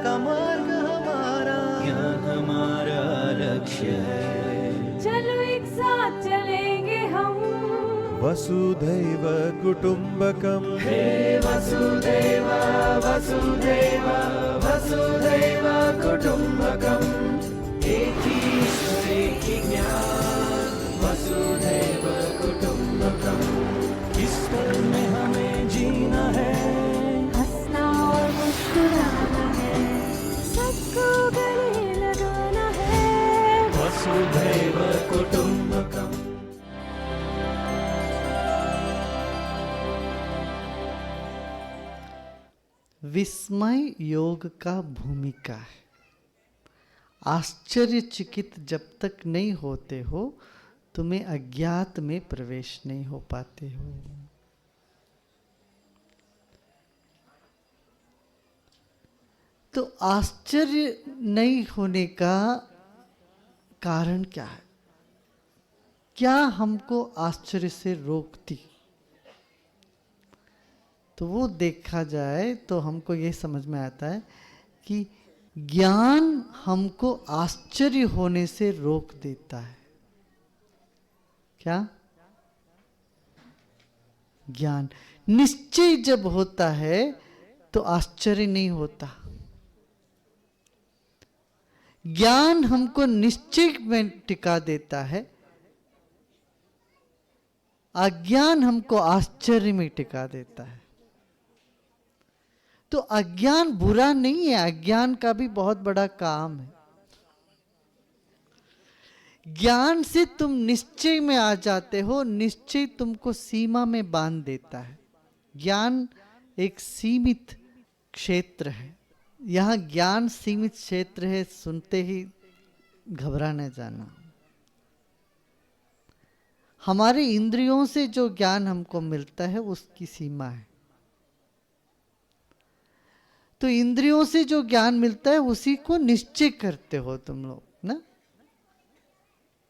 का मार्ग हमारा, ज्ञान हमारा लक्ष्य है। चलो एक साथ चलेंगे हम, वसुधैव कुटुम्बकम्। हे वसुदेव वसुदेव वसुदेव कुटुम्बकम्। एक ही ईश्वर एक ही ज्ञान, वसुदेव कुटुम्बकम्। इस पल में हमें जीना है, हंसना और मुस्कुराना है, सबको गले लगाना है। वसुधैव कुटुम्बकम्। विस्मय योग का भूमिका है। आश्चर्यचकित जब तक नहीं होते हो, तुम्हें अज्ञात में प्रवेश नहीं हो पाते हो। तो आश्चर्य नहीं होने का कारण क्या है? क्या हमको आश्चर्य से रोकती? तो वो देखा जाए तो हमको ये समझ में आता है कि ज्ञान हमको आश्चर्य होने से रोक देता है। क्या? ज्ञान निश्चय जब होता है तो आश्चर्य नहीं होता। ज्ञान हमको निश्चय में टिका देता है, अज्ञान हमको आश्चर्य में टिका देता है। तो अज्ञान बुरा नहीं है, अज्ञान का भी बहुत बड़ा काम है। ज्ञान से तुम निश्चय में आ जाते हो, निश्चय तुमको सीमा में बांध देता है। ज्ञान एक सीमित क्षेत्र है। यहां ज्ञान सीमित क्षेत्र है, सुनते ही घबरा न जाना। हमारे इंद्रियों से जो ज्ञान हमको मिलता है उसकी सीमा है। तो इंद्रियों से जो ज्ञान मिलता है उसी को निश्चय करते हो तुम लोग ना।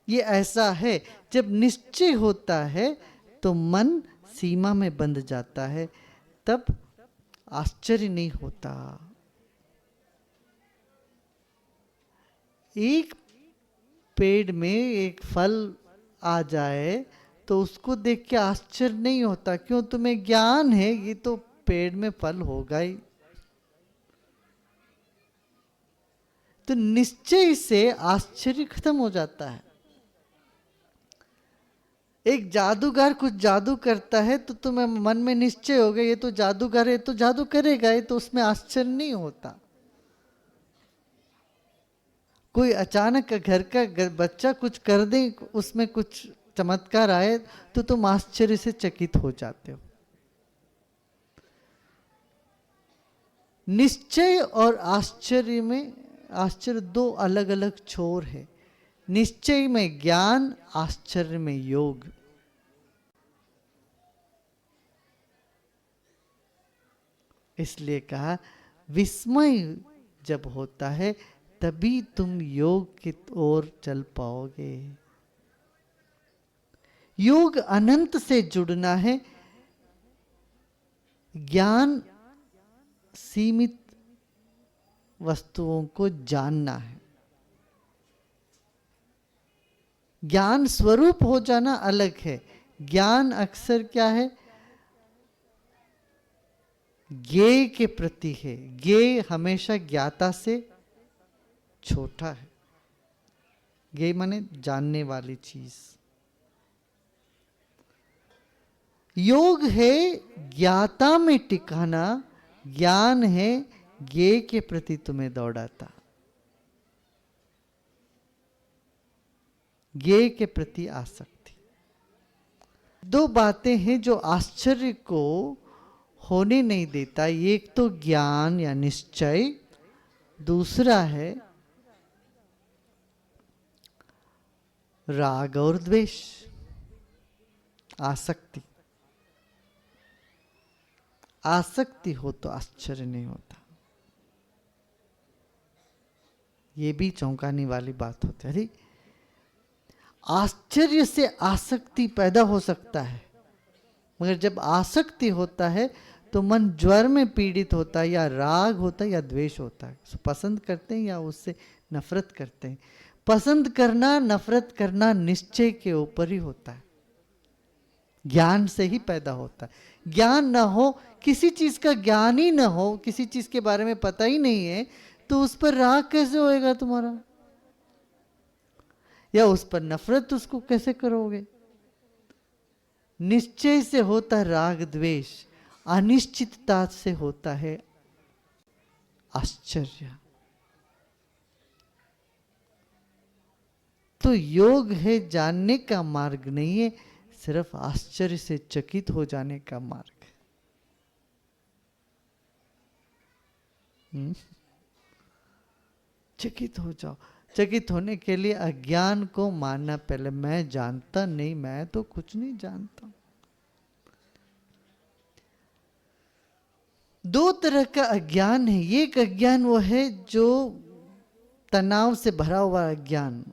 ये ऐसा है, जब निश्चय होता है तो मन सीमा में बंध जाता है, तब आश्चर्य नहीं होता। एक पेड़ में एक फल आ जाए तो उसको देख के आश्चर्य नहीं होता, क्यों? तुम्हें ज्ञान है ये तो पेड़ में फल होगा ही। तो निश्चय से आश्चर्य खत्म हो जाता है। एक जादूगर कुछ जादू करता है तो तुम्हें मन में निश्चय हो गया ये तो जादूगर है, तो जादू करेगा, ये तो उसमें आश्चर्य नहीं होता। कोई अचानक घर का बच्चा कुछ कर दे, उसमें कुछ चमत्कार आए तो तुम आश्चर्य से चकित हो जाते हो। निश्चय और आश्चर्य में, आश्चर्य दो अलग अलग छोर है। निश्चय में ज्ञान, आश्चर्य में योग। इसलिए कहा विस्मय जब होता है तभी तुम योग की ओर चल पाओगे। योग अनंत से जुड़ना है, ज्ञान सीमित वस्तुओं को जानना है। ज्ञान स्वरूप हो जाना अलग है। ज्ञान अक्सर क्या है? ज्ञेय के प्रति है। ज्ञेय हमेशा ज्ञाता से छोटा है। ज्ञेय माने जानने वाली चीज। योग है ज्ञाता में टिकाना, ज्ञान है ज्ञेय के प्रति तुम्हें दौड़ाता, ज्ञेय के प्रति आसक्ति। दो बातें हैं जो आश्चर्य को होने नहीं देता। एक तो ज्ञान या निश्चय, दूसरा है राग और द्वेष, आसक्ति। आसक्ति हो तो आश्चर्य नहीं होता। ये भी चौंकाने वाली बात होती है। अरे आश्चर्य से आसक्ति पैदा हो सकता है, मगर जब आसक्ति होता है तो मन ज्वर में पीड़ित होता है, या राग होता है या द्वेष होता है, उसको पसंद करते हैं या उससे नफरत करते हैं। पसंद करना नफरत करना निश्चय के ऊपर ही होता है, ज्ञान से ही पैदा होता है। ज्ञान ना हो, किसी चीज का ज्ञान ही ना हो, किसी चीज के बारे में पता ही नहीं है, तो उस पर राग कैसे होएगा तुम्हारा, या उस पर नफरत उसको कैसे करोगे। निश्चय से होता है राग द्वेष, अनिश्चितता से होता है आश्चर्य। तो योग है जानने का मार्ग नहीं है, सिर्फ आश्चर्य से चकित हो जाने का मार्ग है। चकित हो जाओ। चकित होने के लिए अज्ञान को मानना, पहले मैं जानता नहीं, मैं तो कुछ नहीं जानता। दो तरह का अज्ञान है। एक अज्ञान वो है जो तनाव से भरा हुआ अज्ञान,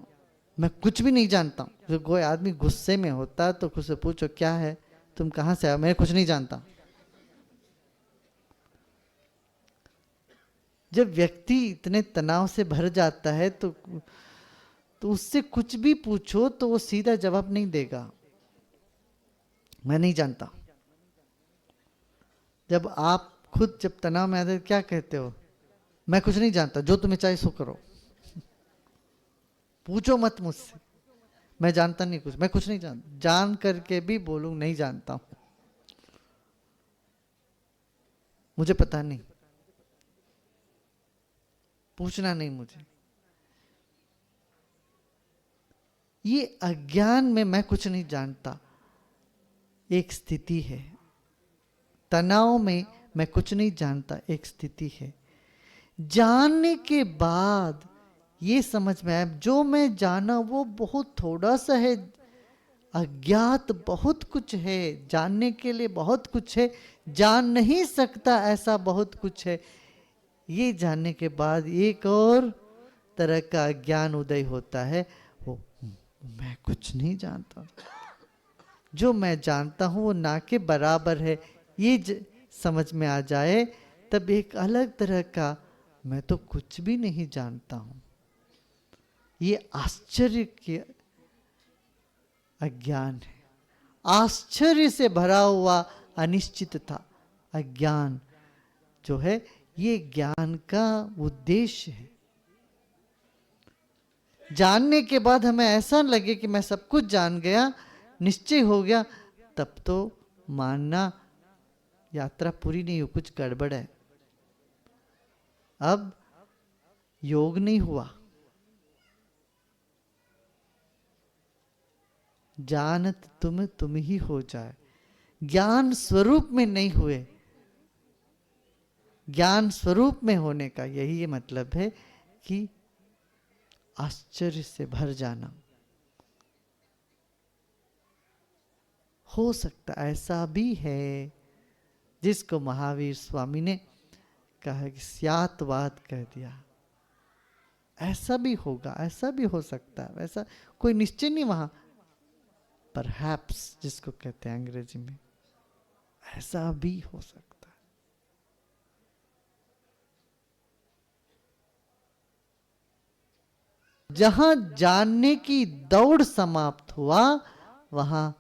मैं कुछ भी नहीं जानता। जो कोई आदमी गुस्से में होता तो खुद से पूछो क्या है, तुम कहां से आए, मैं कुछ नहीं जानता। जब व्यक्ति इतने तनाव से भर जाता है तो उससे कुछ भी पूछो तो वो सीधा जवाब नहीं देगा, मैं नहीं जानता। जब आप खुद जब तनाव में आते क्या कहते हो, मैं कुछ नहीं जानता, जो तुम्हें चाहे सो करो, पूछो मत मुझसे, मैं जानता नहीं कुछ, मैं कुछ नहीं जानता। जान करके भी बोलूं नहीं जानता हूं, मुझे पता नहीं, पूछना नहीं मुझे। ये अज्ञान में मैं कुछ नहीं जानता एक स्थिति है, तनाव में मैं कुछ नहीं जानता एक स्थिति है। जानने के बाद ये समझ में आया, जो मैं जाना वो बहुत थोड़ा सा है, अज्ञात बहुत कुछ है, जानने के लिए बहुत कुछ है, जान नहीं सकता ऐसा बहुत कुछ है। ये जानने के बाद एक और तरह का ज्ञान उदय होता है, वो मैं कुछ नहीं जानता, जो मैं जानता हूं वो ना के बराबर है। ये समझ में आ जाए तब एक अलग तरह का मैं तो कुछ भी नहीं जानता हूं। ये आश्चर्य के अज्ञान है, आश्चर्य से भरा हुआ अनिश्चितता अज्ञान जो है, ये ज्ञान का उद्देश्य है। जानने के बाद हमें ऐसा लगे कि मैं सब कुछ जान गया, निश्चय हो गया, तब तो मानना यात्रा पूरी नहीं हो, कुछ गड़बड़ है, अब योग नहीं हुआ। जानत तुम ही हो जाए, ज्ञान स्वरूप में नहीं हुए। ज्ञान स्वरूप में होने का यही मतलब है कि आश्चर्य से भर जाना। हो सकता ऐसा भी है जिसको महावीर स्वामी ने कहा कि स्यातवाद कह दिया, ऐसा भी होगा, ऐसा भी हो सकता है, ऐसा कोई निश्चय नहीं वहां। परहैप्स जिसको कहते हैं अंग्रेजी में, ऐसा भी हो सकता है। जहां जानने की दौड़ समाप्त हुआ, वहां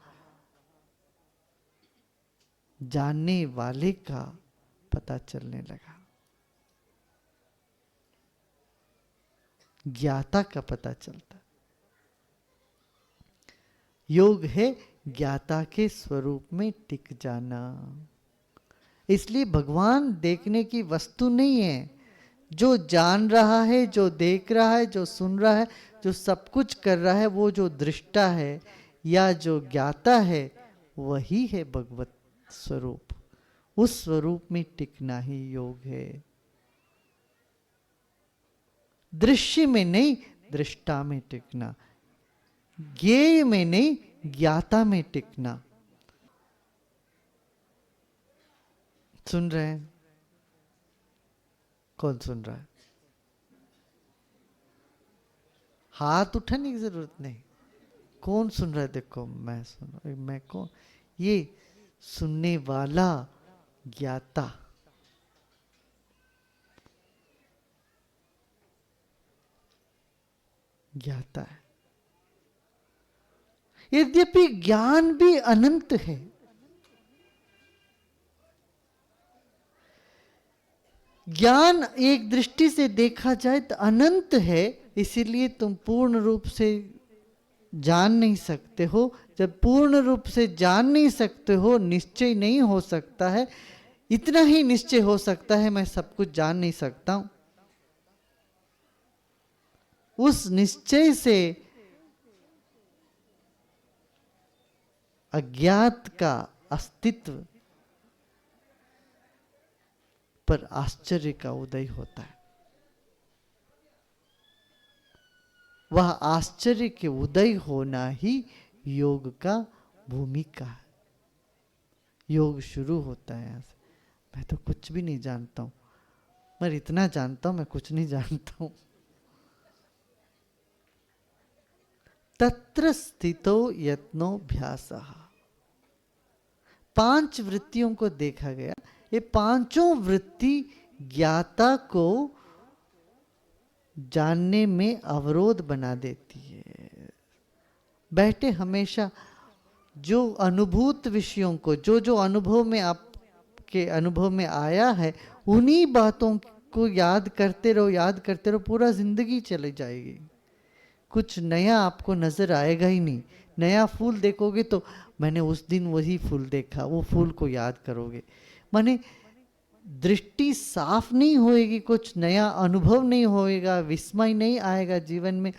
जानने वाले का पता चलने लगा, ज्ञाता का पता चलता। योग है ज्ञाता के स्वरूप में टिक जाना। इसलिए भगवान देखने की वस्तु नहीं है। जो जान रहा है, जो देख रहा है, जो सुन रहा है, जो सब कुछ कर रहा है, वो जो दृष्टा है या जो ज्ञाता है, वही है भगवत स्वरूप। उस स्वरूप में टिकना ही योग है। दृश्य में नहीं, दृष्टा में टिकना, ज्ञेय में नहीं, ज्ञाता में टिकना। सुन रहे हैं? कौन सुन रहा है? हाथ उठाने की जरूरत नहीं। कौन सुन रहा है? देखो मैं सुन रहा हूं। मैं कौन? ये सुनने वाला ज्ञाता। ज्ञाता है। यद्यपि ज्ञान भी अनंत है, ज्ञान एक दृष्टि से देखा जाए तो अनंत है, इसीलिए तुम पूर्ण रूप से जान नहीं सकते हो। जब पूर्ण रूप से जान नहीं सकते हो, निश्चय नहीं हो सकता है। इतना ही निश्चय हो सकता है, मैं सब कुछ जान नहीं सकता हूं। उस निश्चय से अज्ञात का अस्तित्व पर आश्चर्य का उदय होता है। वह आश्चर्य के उदय होना ही योग का भूमिका है। योग शुरू होता है यहां से। मैं तो कुछ भी नहीं जानता हूं, मैं इतना जानता हूं मैं कुछ नहीं जानता हूं। तत्र स्थितो यत्नोऽभ्यासः। 5 वृत्तियों को देखा गया। ये पांचों वृत्ति ज्ञाता को जानने में अवरोध बना देती है। बैठे हमेशा जो अनुभूत विषयों को, जो जो अनुभव में आपके अनुभव में आया है, उन्हीं बातों को याद करते रहो, याद करते रहो, पूरा जिंदगी चली जाएगी। कुछ नया आपको नजर आएगा ही नहीं। नया फूल देखोगे तो मैंने उस दिन वही फूल देखा, वो फूल को याद करोगे। माने दृष्टि साफ नहीं होएगी, कुछ नया अनुभव नहीं होएगा, विस्मय नहीं आएगा जीवन में।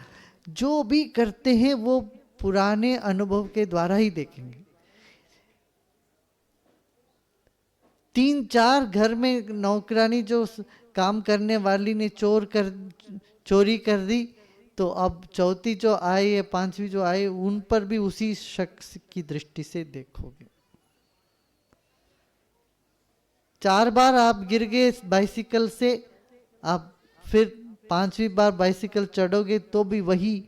जो भी करते हैं वो पुराने अनुभव के द्वारा ही देखेंगे। 3-4 घर में नौकरानी जो काम करने वाली ने चोरी कर दी, तो अब चौथी जो आई है, 5वीं जो आई, उन पर भी उसी शख्स की दृष्टि से देखोगे। 4 बार आप गिर गए बाइसिकल से, आप फिर 5वीं बार बाइसिकल चढ़ोगे तो भी वही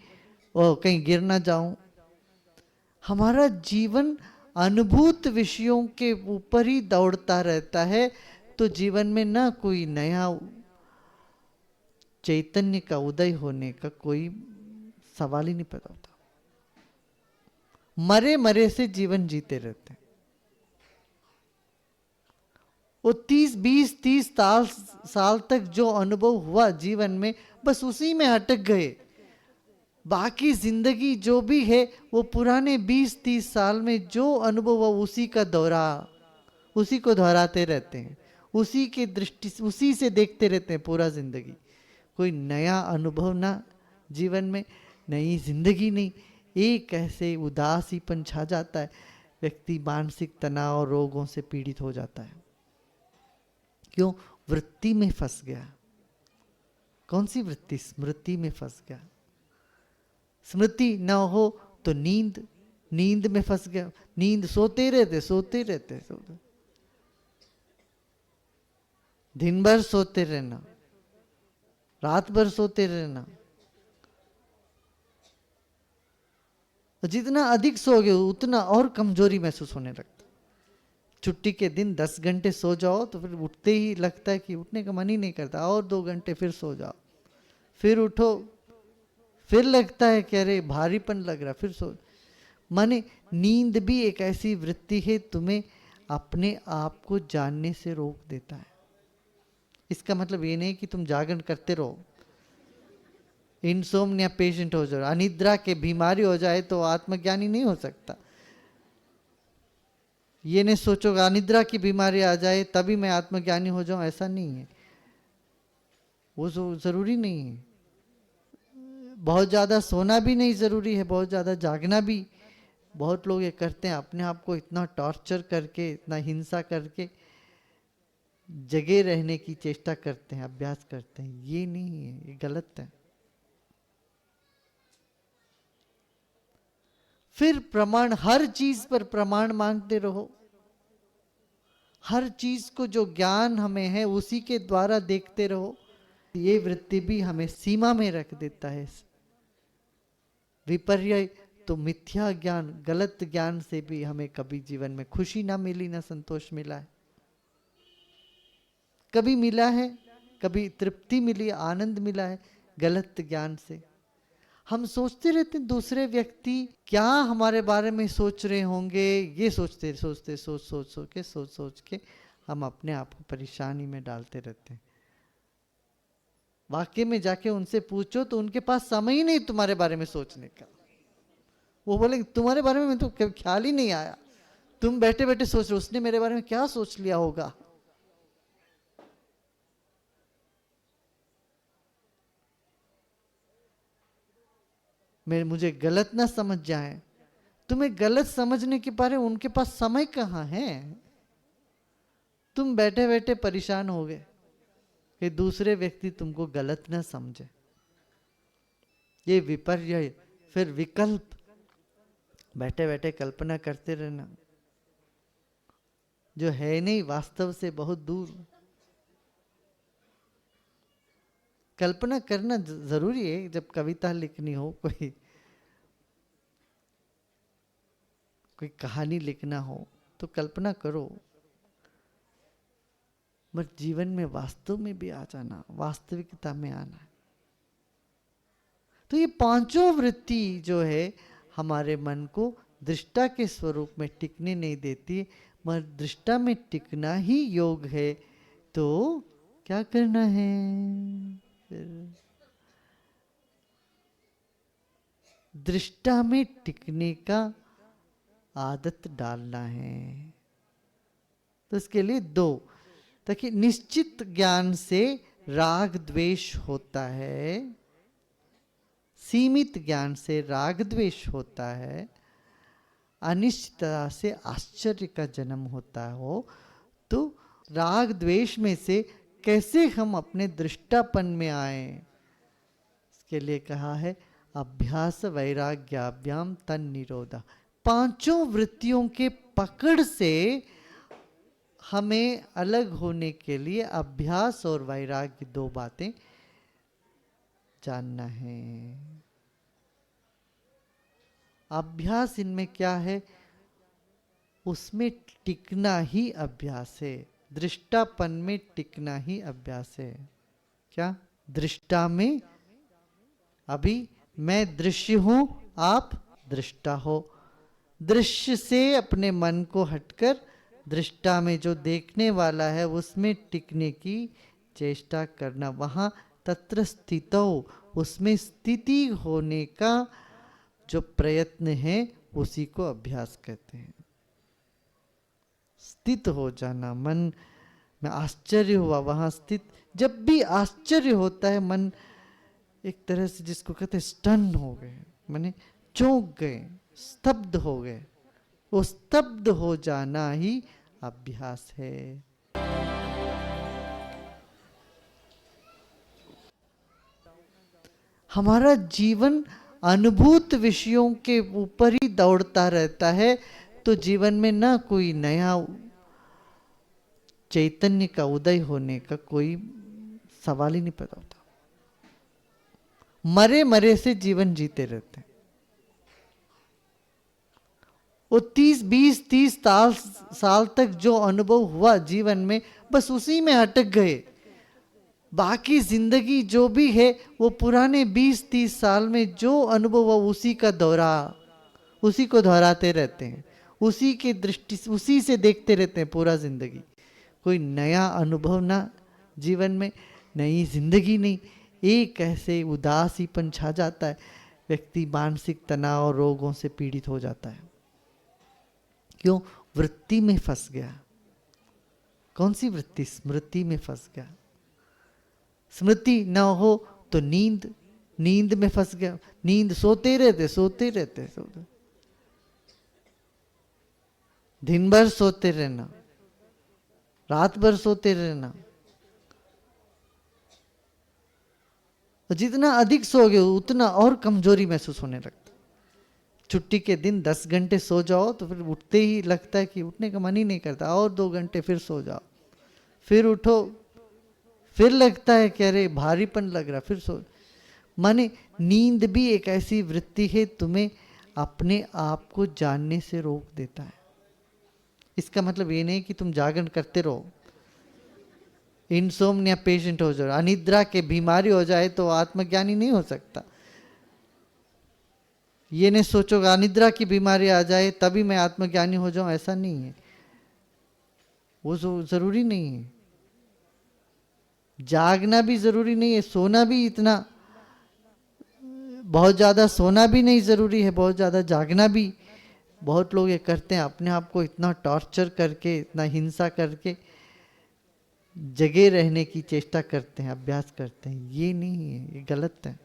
कहीं गिर ना जाऊं। हमारा जीवन अनुभूत विषयों के ऊपर ही दौड़ता रहता है, तो जीवन में ना कोई नया चैतन्य का उदय होने का कोई सवाल ही नहीं पैदा होता। मरे मरे से जीवन जीते रहते हैं। वो 20-30 साल तक जो अनुभव हुआ जीवन में, बस उसी में अटक गए। बाकी जिंदगी जो भी है वो पुराने 20-30 साल में जो अनुभव हुआ उसी को दोहराते रहते हैं, उसी के दृष्टि से, उसी से देखते रहते हैं पूरा जिंदगी। कोई नया अनुभव ना जीवन में, नई जिंदगी नहीं। एक ऐसे उदासीपन छा जाता है, व्यक्ति मानसिक तनाव और रोगों से पीड़ित हो जाता है। क्यों? वृत्ति में फंस गया। कौन सी वृत्ति? स्मृति में फंस गया। स्मृति न हो तो नींद में फंस गया। नींद सोते रहते दिन भर सोते रहना, रात भर सोते रहना। जितना अधिक सोओगे उतना और कमजोरी महसूस होने लगता। छुट्टी के दिन 10 घंटे सो जाओ तो फिर उठते ही लगता है कि उठने का मन ही नहीं करता, और 2 घंटे फिर सो जाओ, फिर उठो, फिर लगता है कि अरे भारीपन लग रहा, फिर सो। माने नींद भी एक ऐसी वृत्ति है, तुम्हें अपने आप को जानने से रोक देता है। इसका मतलब ये नहीं कि तुम जागरण करते रहो, इंसोम्निया पेशेंट हो जाओ, अनिद्रा के बीमारी हो जाए तो आत्मज्ञानी नहीं हो सकता। ये नहीं सोचो अनिद्रा की बीमारी आ जाए तभी मैं आत्मज्ञानी हो जाऊं, ऐसा नहीं है। वो जरूरी नहीं है। बहुत ज्यादा सोना भी नहीं जरूरी है, बहुत ज्यादा जागना भी। बहुत लोग ये करते हैं, अपने आप को इतना टॉर्चर करके, इतना हिंसा करके जगे रहने की चेष्टा करते हैं, अभ्यास करते हैं। ये नहीं है, ये गलत है। फिर प्रमाण, हर चीज पर प्रमाण मांगते रहो। हर चीज को जो ज्ञान हमें है उसी के द्वारा देखते रहो। ये वृत्ति भी हमें सीमा में रख देता है। विपर्य तो मिथ्या ज्ञान, गलत ज्ञान से भी हमें कभी जीवन में खुशी ना मिली, ना संतोष मिला है। कभी मिला है, कभी तृप्ति मिली, आनंद मिला है गलत ज्ञान से। हम सोचते रहते हैं दूसरे व्यक्ति क्या हमारे बारे में सोच रहे होंगे, ये सोचते सोचते सोच सोच के हम अपने आप को परेशानी में डालते रहते हैं। वाकई में जाके उनसे पूछो तो उनके पास समय ही नहीं तुम्हारे बारे में सोचने का। वो बोलेंगे तुम्हारे बारे में तो ख्याल ही नहीं आया, तुम बैठे बैठे सोच रहे हो उसने मेरे बारे में क्या सोच लिया होगा। मुझे गलत ना समझ जाए, तुम्हें गलत समझने के बारे में उनके पास समय कहाँ है। तुम बैठे बैठे परेशान हो गए कि दूसरे व्यक्ति तुमको गलत ना समझे। ये विपर्य, फिर विकल्प, बैठे बैठे कल्पना करते रहना जो है नहीं, वास्तव से बहुत दूर। कल्पना करना जरूरी है। जब कविता लिखनी हो, कोई कहानी लिखना हो तो कल्पना करो, मगर जीवन में वास्तव में भी आ जाना, वास्तविकता में आना। तो ये पांचों वृत्ति जो है हमारे मन को दृष्टा के स्वरूप में टिकने नहीं देती, मगर दृष्टा में टिकना ही योग है। तो क्या करना है फिर? दृष्टा में टिकने का आदत डालना है। तो इसके लिए दो, ताकि निश्चित ज्ञान से राग द्वेष होता है, सीमित ज्ञान से राग द्वेष होता है, अनिश्चितता से आश्चर्य का जन्म होता हो। तो राग द्वेष में से कैसे हम अपने दृष्टापन में आए, इसके लिए कहा है अभ्यास वैराग्याभ्याम तन निरोधा। पांचों वृत्तियों के पकड़ से हमें अलग होने के लिए अभ्यास और वैराग्य दो बातें जानना है। अभ्यास इनमें क्या है, उसमें टिकना ही अभ्यास है। दृष्टापन में टिकना ही अभ्यास है। क्या दृष्टा में, अभी मैं दृश्य हूं, आप दृष्टा हो। दृश्य से अपने मन को हटकर दृष्टा में जो देखने वाला है उसमें टिकने की चेष्टा करना, वहां तत्र स्थितो, उसमें स्थिति होने का जो प्रयत्न है उसी को अभ्यास कहते हैं। स्थित हो जाना, मन में आश्चर्य हुआ वहां स्थित। जब भी आश्चर्य होता है मन एक तरह से जिसको कहते हैं स्टन हो गए, माने चौंक गए, स्तब्ध हो गए। वो स्तब्ध हो जाना ही अभ्यास है। हमारा जीवन अनुभूत विषयों के ऊपर ही दौड़ता रहता है, तो जीवन में ना कोई नया चैतन्य का उदय होने का कोई सवाल ही नहीं पैदा होता। मरे मरे से जीवन जीते रहते हैं। वो 20-30 साल तक जो अनुभव हुआ जीवन में, बस उसी में अटक गए। बाकी जिंदगी जो भी है वो पुराने 20-30 साल में जो अनुभव हुआ उसी का दोहरा, उसी को दोहराते रहते हैं, उसी के दृष्टि से, उसी से देखते रहते हैं पूरा जिंदगी। कोई नया अनुभव ना जीवन में, नई जिंदगी नहीं। एक ऐसे उदासीपन छा जाता है, व्यक्ति मानसिक तनाव और रोगों से पीड़ित हो जाता है। क्यों? वृत्ति में फंस गया। कौन सी वृत्ति? स्मृति में फंस गया। स्मृति ना हो तो नींद, नींद में फंस गया। नींद सोते रहते दिन भर सोते रहना, रात भर सोते रहना। जितना अधिक सोओगे उतना और कमजोरी महसूस होने लगता। छुट्टी के दिन 10 घंटे सो जाओ तो फिर उठते ही लगता है कि उठने का मन ही नहीं करता, और 2 घंटे फिर सो जाओ, फिर उठो, फिर लगता है कि अरे भारीपन लग रहा, फिर सो। माने नींद भी एक ऐसी वृत्ति है तुम्हें अपने आप को जानने से रोक देता है। इसका मतलब ये नहीं कि तुम जागरण करते रहो, इंसोम्निया पेशेंट हो जाए, अनिद्रा के बीमारी हो जाए तो आत्मज्ञानी नहीं हो सकता। ये नहीं सोचोगा अनिद्रा की बीमारी आ जाए तभी मैं आत्मज्ञानी हो जाऊं, ऐसा नहीं है, वो जरूरी नहीं है। जागना भी जरूरी नहीं है, सोना भी इतना बहुत ज्यादा सोना भी नहीं जरूरी है, बहुत ज्यादा जागना भी। बहुत लोग ये करते हैं, अपने आप को इतना टॉर्चर करके, इतना हिंसा करके जगे रहने की चेष्टा करते हैं, अभ्यास करते हैं। ये नहीं है, ये गलत है।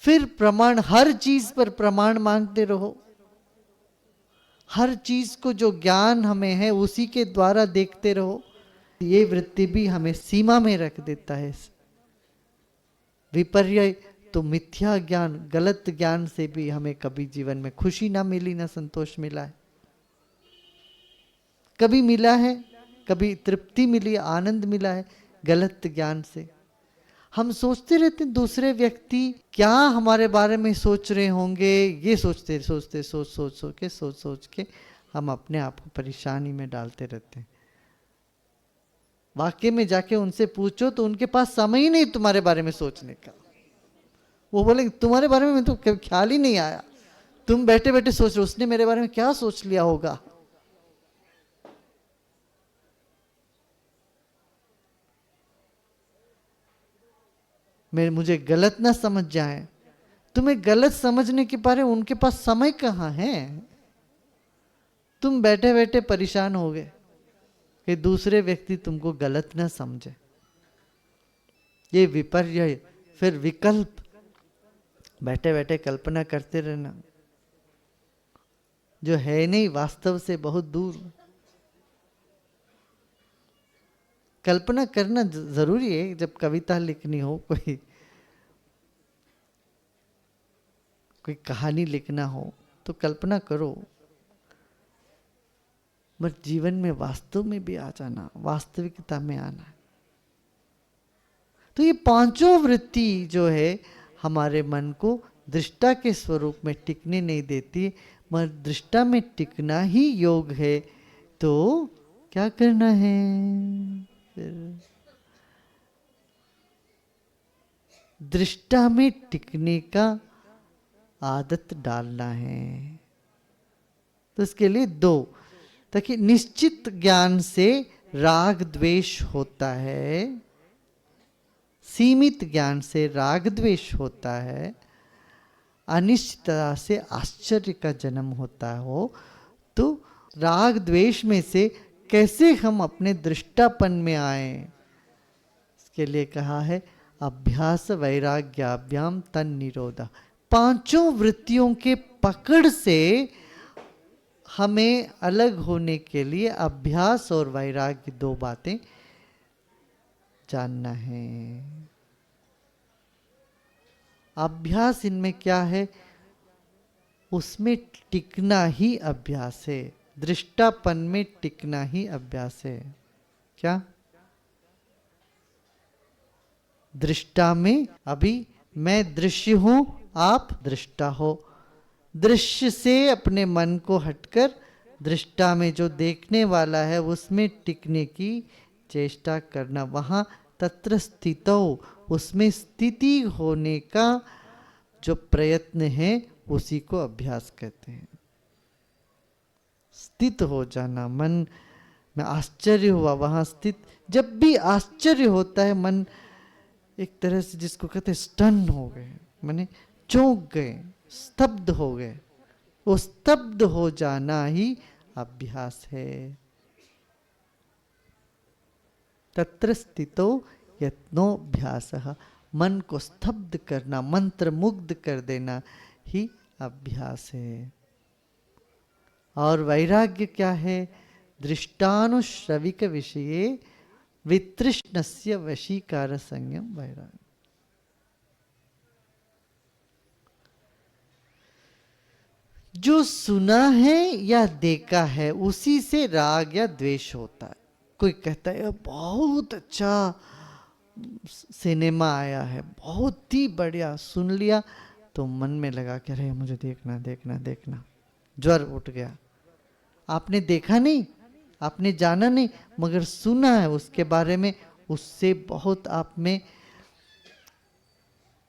फिर प्रमाण, हर चीज पर प्रमाण मांगते रहो। हर चीज को जो ज्ञान हमें है उसी के द्वारा देखते रहो। ये वृत्ति भी हमें सीमा में रख देता है। विपर्य तो मिथ्या ज्ञान, गलत ज्ञान से भी हमें कभी जीवन में खुशी ना मिली, ना संतोष मिला है। कभी मिला है, कभी तृप्ति मिली, आनंद मिला है गलत ज्ञान से। हम सोचते रहते हैं दूसरे व्यक्ति क्या हमारे बारे में सोच रहे होंगे, ये सोचते सोचते सोच सोच के हम अपने आप को परेशानी में डालते रहते हैं। वाकई में जाके उनसे पूछो तो उनके पास समय ही नहीं तुम्हारे बारे में सोचने का। वो बोले तुम्हारे बारे में तो ख्याल ही नहीं आया, तुम बैठे बैठे सोच रहे उसने मेरे बारे में क्या सोच लिया होगा। मुझे गलत ना समझ जाए। तुम्हें गलत समझने के बारे उनके पास समय कहाँ है। तुम बैठे बैठे परेशान हो गए कि दूसरे व्यक्ति तुमको गलत ना समझे। ये विपर्य। फिर विकल्प, बैठे बैठे कल्पना करते रहना जो है नहीं, वास्तव से बहुत दूर। कल्पना करना जरूरी है। जब कविता लिखनी हो, कोई कहानी लिखना हो तो कल्पना करो, बट जीवन में वास्तव में भी आ जाना, वास्तविकता में आना। तो ये पांचों वृत्ति जो है हमारे मन को दृष्टा के स्वरूप में टिकने नहीं देती, मगर दृष्टा में टिकना ही योग है। तो क्या करना है फिर? दृष्टा में टिकने का आदत डालना है। तो इसके लिए दो, ताकि निश्चित ज्ञान से राग द्वेष होता है, सीमित ज्ञान से राग द्वेष होता है, अनिश्चितता से आश्चर्य का जन्म होता हो। तो राग द्वेष में से कैसे हम अपने दृष्टापन में आए, इसके लिए कहा है अभ्यास वैराग्याभ्याम तन निरोधा। पांचों वृत्तियों के पकड़ से हमें अलग होने के लिए अभ्यास और वैराग्य दो बातें जानना है। अभ्यास इनमें क्या है, उसमें टिकना ही अभ्यास है। दृष्टापन में टिकना ही अभ्यास है। क्या दृष्टा में, अभी मैं दृश्य हूं, आप दृष्टा हो। दृश्य से अपने मन को हटकर दृष्टा में जो देखने वाला है उसमें टिकने की चेष्टा करना। वहां तत्र स्थितो, उसमें स्थिति होने का जो प्रयत्न है उसी को अभ्यास कहते हैं। स्थित हो जाना, मन में आश्चर्य हुआ वहां स्थित। जब भी आश्चर्य होता है मन एक तरह से जिसको कहते हैं स्टन हो गए, माने चौंक गए, स्तब्ध हो गए। वो स्तब्ध हो जाना ही अभ्यास है। तत्र स्थितो यत्नोऽभ्यासः, मन को स्तब्ध करना, मंत्र मुग्ध कर देना ही अभ्यास है। और वैराग्य क्या है? दृष्टानुश्रविक विषये वितृष्णस्य वशीकार संयम वैराग्य। जो सुना है या देखा है उसी से राग या द्वेष होता है। कोई कहता है बहुत अच्छा सिनेमा आया है, बहुत ही बढ़िया, सुन लिया तो मन में लगा कि अरे मुझे देखना देखना देखना, ज्वर उठ गया। आपने देखा नहीं, आपने जाना नहीं मगर सुना है उसके बारे में, उससे बहुत आप में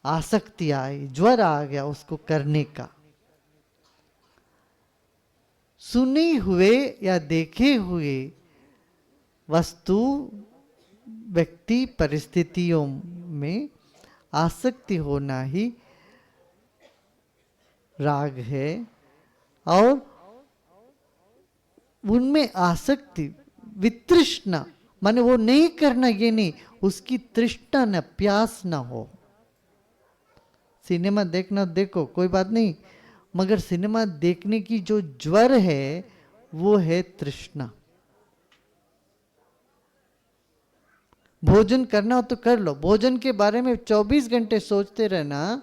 आसक्ति आई, ज्वर आ गया उसको करने का। सुने हुए या देखे हुए वस्तु, व्यक्ति, परिस्थितियों में आसक्ति होना ही राग है। और उनमें आसक्ति, वितृष्णा माने वो नहीं करना, ये नहीं, उसकी तृष्णा न, प्यास न हो। सिनेमा देखना देखो कोई बात नहीं, मगर सिनेमा देखने की जो ज्वर है वो है तृष्णा। भोजन करना हो तो कर लो, भोजन के बारे में 24 घंटे सोचते रहना,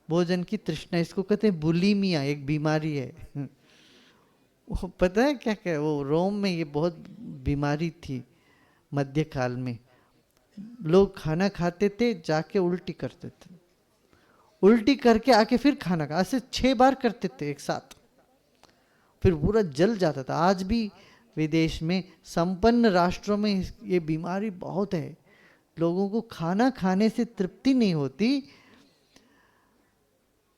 भोजन की तृष्णा, इसको कहते हैं बुलिमिया, एक बीमारी है। वो पता है क्या क्या, वो रोम में ये बहुत बीमारी थी मध्यकाल में। लोग खाना खाते थे, जाके उल्टी करते थे, उल्टी करके आके फिर खाना खा, ऐसे 6 बार करते थे एक साथ, फिर पूरा जल जाता था। आज भी विदेश में, संपन्न राष्ट्रों में ये बीमारी बहुत है। लोगों को खाना खाने से तृप्ति नहीं होती,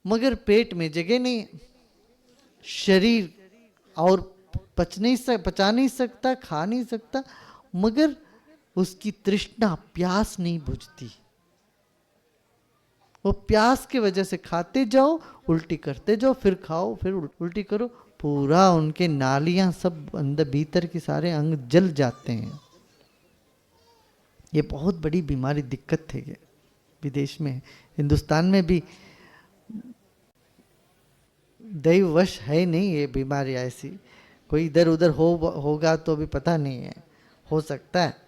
मगर पेट में जगह नहीं, शरीर और पचा नहीं सकता, खा नहीं सकता, मगर उसकी तृष्णा, प्यास नहीं बुझती। वो प्यास की वजह से खाते जाओ, उल्टी करते जाओ, फिर खाओ, फिर उल्टी करो, पूरा उनके नालियां सब अंदर भीतर के सारे अंग जल जाते हैं। ये बहुत बड़ी बीमारी, दिक्कत है ये विदेश में। हिंदुस्तान में भी दैववश है नहीं ये बीमारी ऐसी, कोई इधर उधर होगा तो अभी पता नहीं है, हो सकता है।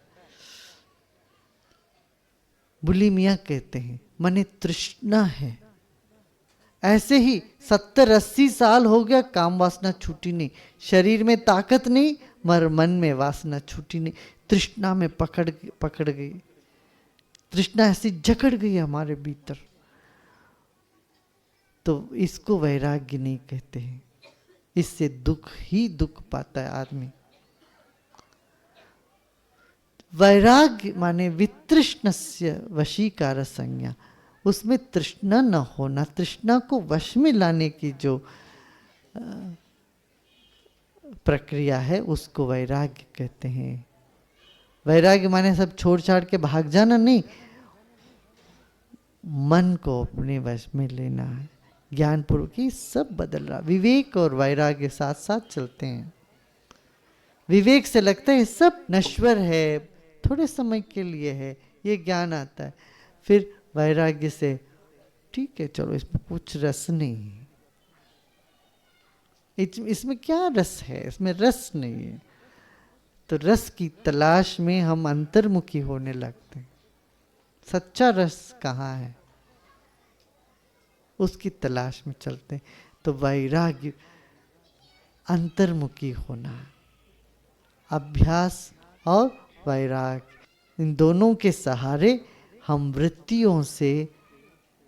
बुलिमिया कहते हैं, माने तृष्णा है। ऐसे ही 70-80 साल हो गया, काम वासना छूटी नहीं, शरीर में ताकत नहीं, मगर मन में वासना छूटी नहीं, तृष्णा में पकड़ गई, तृष्णा ऐसी जकड़ गई हमारे भीतर। तो इसको वैराग्य नहीं कहते हैं, इससे दुख ही दुख पाता है आदमी। वैराग्य माने वितृष्णस्य वशीकार संज्ञा, उसमें तृष्णा न होना, तृष्णा को वश में लाने की जो प्रक्रिया है उसको वैराग्य कहते हैं। वैराग्य माने सब छोड़ छाड़ के भाग जाना नहीं, मन को अपने वश में लेना है। ज्ञान पूर्वक ही सब बदल रहा, विवेक और वैराग्य साथ साथ चलते हैं। विवेक से लगता है सब नश्वर है, थोड़े समय के लिए है, ये ज्ञान आता है। फिर वैराग्य से ठीक है, चलो इसमें कुछ रस नहीं है, इसमें क्या रस है, इसमें रस नहीं है। तो रस की तलाश में हम अंतर्मुखी होने लगते हैं। सच्चा रस कहाँ है, उसकी तलाश में चलते हैं। तो वैराग्य अंतर्मुखी होना है। अभ्यास और वैराग्य, इन दोनों के सहारे हम वृत्तियों से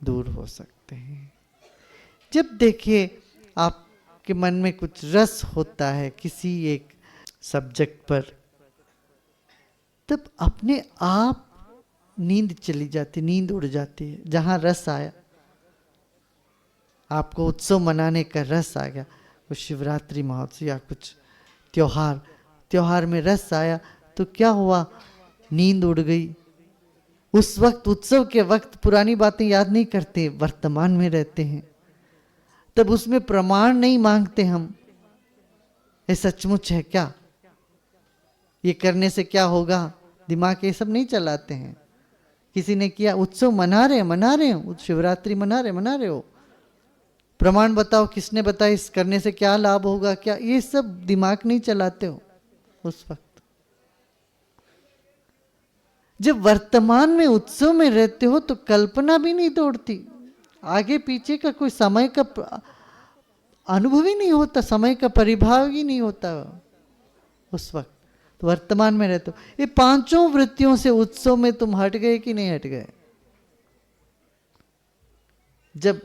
दूर हो सकते हैं। जब देखिए आपके मन में कुछ रस होता है किसी एक सब्जेक्ट पर, तब अपने आप नींद चली जाती, नींद उड़ जाती है। जहाँ रस आया, आपको उत्सव मनाने का रस आ गया, कुछ शिवरात्रि महोत्सव या कुछ त्योहार में रस आया, तो क्या हुआ, नींद उड़ गई। उस वक्त, उत्सव के वक्त पुरानी बातें याद नहीं करते, वर्तमान में रहते हैं। तब उसमें प्रमाण नहीं मांगते हम, ये सचमुच है क्या, ये करने से क्या होगा, दिमाग ये सब नहीं चलाते हैं। किसी ने किया, उत्सव मना रहे हो, शिवरात्रि मना रहे हो, प्रमाण बताओ, किसने बताया, इस करने से क्या लाभ होगा, क्या, ये सब दिमाग नहीं चलाते हो उस वक्त। जब वर्तमान में उत्सव में रहते हो तो कल्पना भी नहीं दौड़ती, आगे पीछे का कोई समय का अनुभव ही नहीं होता, समय का परिभाव ही नहीं होता उस वक्त। तो वर्तमान में रहते हो। ये पांचों वृत्तियों से उत्सव में तुम हट गए कि नहीं हट गए। जब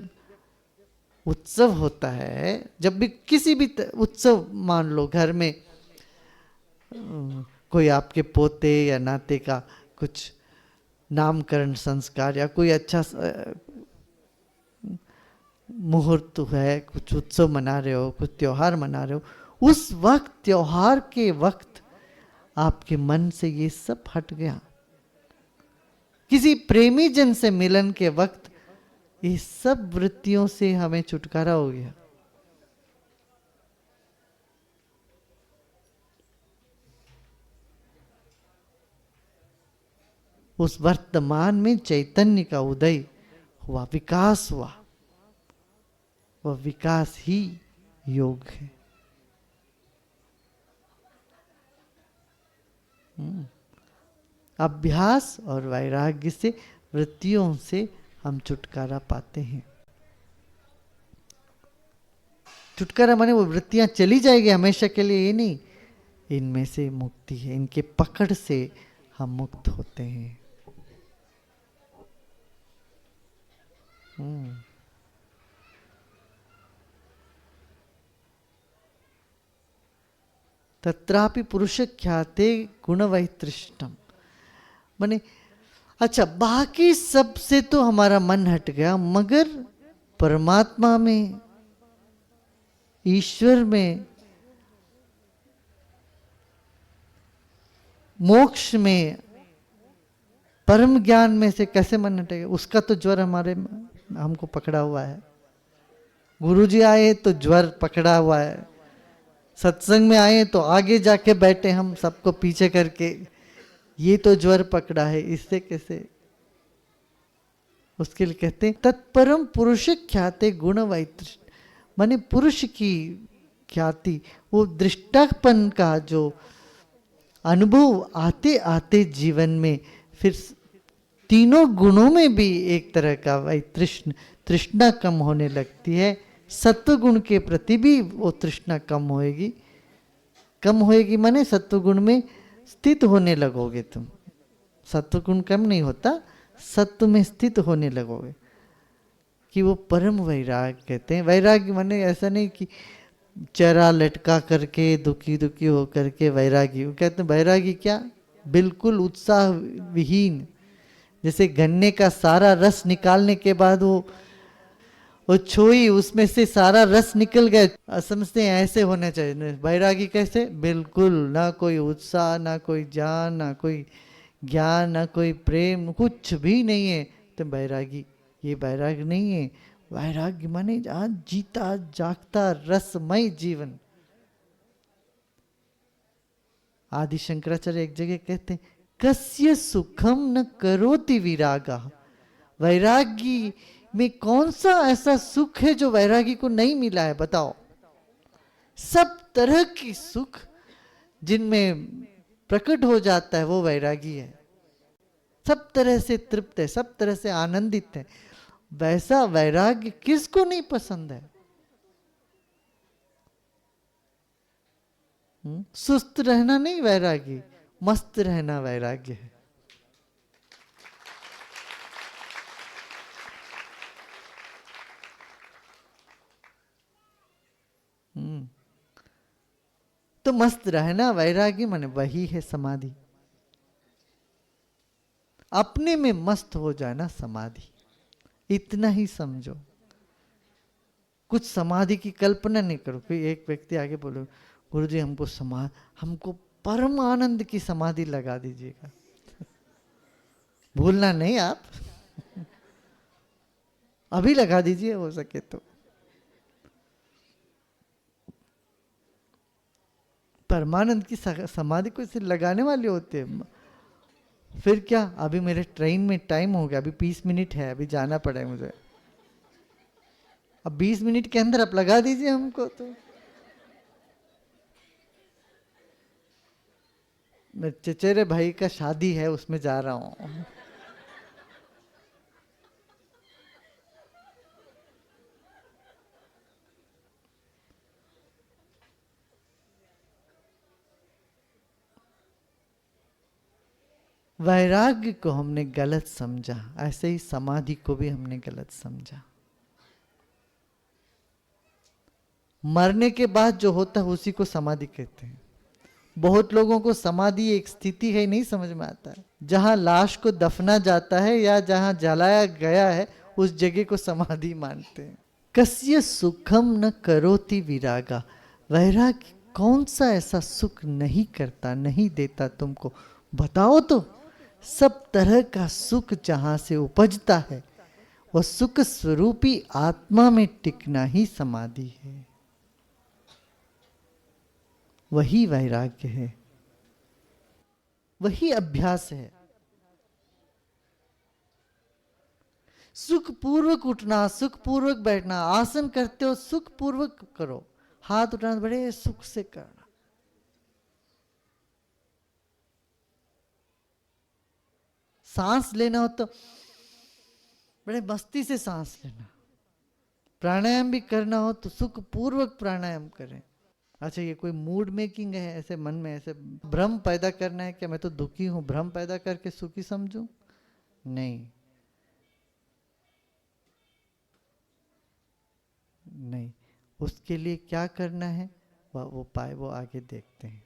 उत्सव होता है, जब भी किसी भी उत्सव, मान लो घर में कोई आपके पोते या नाते का कुछ नामकरण संस्कार या कोई अच्छा मुहूर्त है, कुछ उत्सव मना रहे हो, कुछ त्योहार मना रहे हो, उस वक्त त्योहार के वक्त आपके मन से ये सब हट गया। किसी प्रेमी जन से मिलन के वक्त ये सब वृत्तियों से हमें छुटकारा हो गया। उस वर्तमान में चैतन्य का उदय हुआ, विकास हुआ। वह विकास ही योग है। अभ्यास और वैराग्य से, वृत्तियों से हम छुटकारा पाते हैं। छुटकारा माने वो वृत्तियां चली जाएगी हमेशा के लिए, ये नहीं। इनमें से मुक्ति है, इनके पकड़ से हम मुक्त होते हैं। तत्रापि पुरुष ख्याते गुण वैतृष्णम, माने अच्छा बाकी सब से तो हमारा मन हट गया, मगर परमात्मा में, ईश्वर में, मोक्ष में, परम ज्ञान में से कैसे मन हटेगा? उसका तो ज्वर हमको पकड़ा हुआ है। गुरुजी आए तो ज्वर पकड़ा हुआ है, सत्संग में आए तो आगे जाके बैठे हम सबको पीछे करके, ये तो ज्वर पकड़ा है, इससे कैसे? उसके लिए कहते हैं तत्परम पुरुष ख्याते गुण वैतृष्ण, माने पुरुष की ख्याति, वो दृष्टापन का जो अनुभव आते आते जीवन में फिर तीनों गुणों में भी एक तरह का वैतृष्ण, तृष्णा कम होने लगती है। सत्व गुण के प्रति भी वो तृष्णा कम होएगी। कम होएगी माने सत्व गुण में स्थित होने लगोगे तुम। सत्व गुण कम नहीं होता, सत्व में स्थित होने लगोगे, कि वो परम वैराग कहते हैं। वैराग्य माने ऐसा नहीं कि चरा लटका करके दुखी दुखी हो करके वैरागी। वो कहते हैं वैरागी क्या? बिल्कुल उत्साह विहीन, जैसे गन्ने का सारा रस निकालने के बाद वो छोई, उसमें से सारा रस निकल गया, समझते हैं ऐसे होना चाहिए। वैरागी कैसे? बिल्कुल ना कोई उत्साह, ना कोई जान, ना कोई ज्ञान, ना कोई प्रेम, कुछ भी नहीं है तो वैरागी। ये वैराग नहीं है। वैराग्य माने आज जीता जागता रसमय जीवन। आदि शंकराचार्य एक जगह कहते हैं कस्य सुखम न करोति विरागा। वैरागी में कौन सा ऐसा सुख है जो वैरागी को नहीं मिला है? बताओ। सब तरह की सुख जिनमें प्रकट हो जाता है वो वैरागी है। सब तरह से तृप्त है, सब तरह से आनंदित है। वैसा वैराग्य किसको नहीं पसंद है? सुस्त रहना नहीं वैरागी, मस्त रहना वैराग्य है। तो मस्त रहना वैरागी माने वही है समाधि। अपने में मस्त हो जाना समाधि, इतना ही समझो। कुछ समाधि की कल्पना नहीं करो। कोई एक व्यक्ति आगे बोलो गुरुजी हमको परम आनंद की समाधि लगा दीजिएगा। भूलना नहीं आप, अभी लगा दीजिए हो सके तो। परमानंद की समाधि को इसे लगाने वाले होते हैं। फिर क्या, अभी मेरे ट्रेन में टाइम हो गया, अभी 20 मिनट है, अभी जाना पड़ेगा मुझे। अब 20 मिनट के अंदर आप लगा दीजिए हमको। तो मैं चचेरे भाई का शादी है, उसमें जा रहा हूं। वैराग्य को हमने गलत समझा, ऐसे ही समाधि को भी हमने गलत समझा। मरने के बाद जो होता है उसी को समाधि कहते हैं। बहुत लोगों को समाधि एक स्थिति है, नहीं समझ में आता है। जहां लाश को दफना जाता है या जहां जलाया गया है उस जगह को समाधि मानते हैं। कस्य सुखम न करोति विरागा, वैराग कौन सा ऐसा सुख नहीं करता, नहीं देता तुमको, बताओ तो। सब तरह का सुख जहां से उपजता है वह सुख स्वरूपी आत्मा में टिकना ही समाधि है, वही वैराग्य है, वही अभ्यास है। सुख पूर्वक उठना, सुख पूर्वक बैठना, आसन करते हो सुख पूर्वक करो, हाथ उठाना बड़े सुख से करना। सांस लेना हो तो बड़े मस्ती से सांस लेना। प्राणायाम भी करना हो तो सुख पूर्वक प्राणायाम करें। अच्छा, ये कोई मूड मेकिंग है, ऐसे मन में ऐसे भ्रम पैदा करना है कि मैं तो दुखी हूं, भ्रम पैदा करके सुखी समझूं? नहीं नहीं, उसके लिए क्या करना है वो आगे देखते हैं।